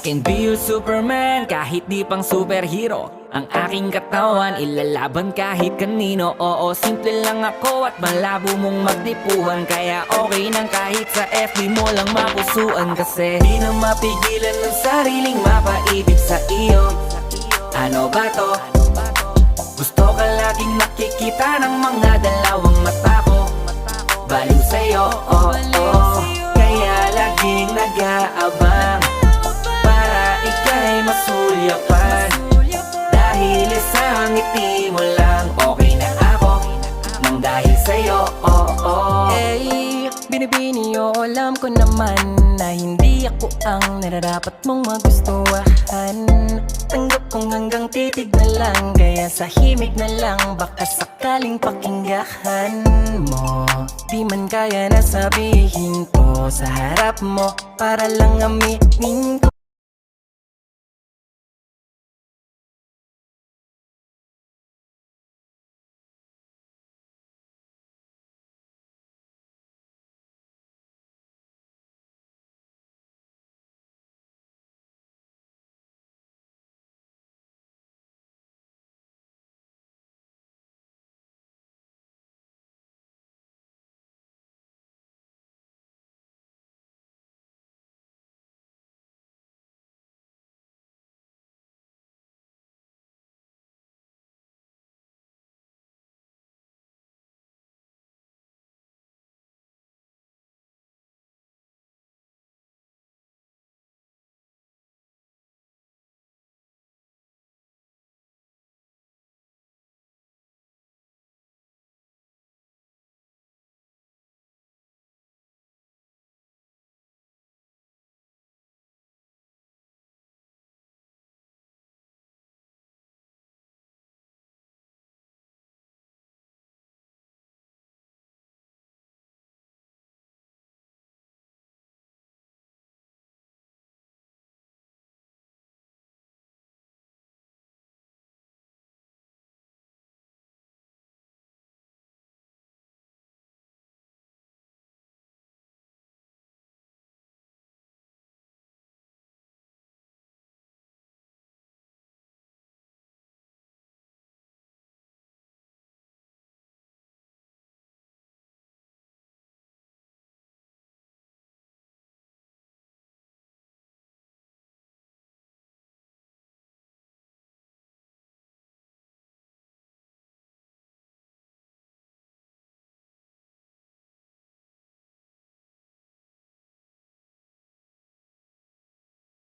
can be your Superman, kahit di pang superhero. Ang aking katawan, ilalaban kahit kanino. Oo, simple lang ako at malabo mong magtipuhan. Kaya okay nang kahit sa FB mo lang mapusuan. Kasi di na mapigilan ng sariling mapaibig sa iyo. Ano ba to? Gusto ka laging nakikita ng mga dalawang mata ko. Baliw sa'yo, oh, oh. Kaya laging nag-aabang para ika'y masulyapan. Dahil isang ngiti mo lang, okay na ako nang dahil sa'yo, oh, oh. Hey, binibini o alam ko naman na hindi ako ang nararapat mong magustuhan. Tanggap kong hanggang titig na lang, kaya sa himig na lang baka sakaling pakinggan mo. Di man kaya na sabihin ko sa harap mo, para lang aminin ko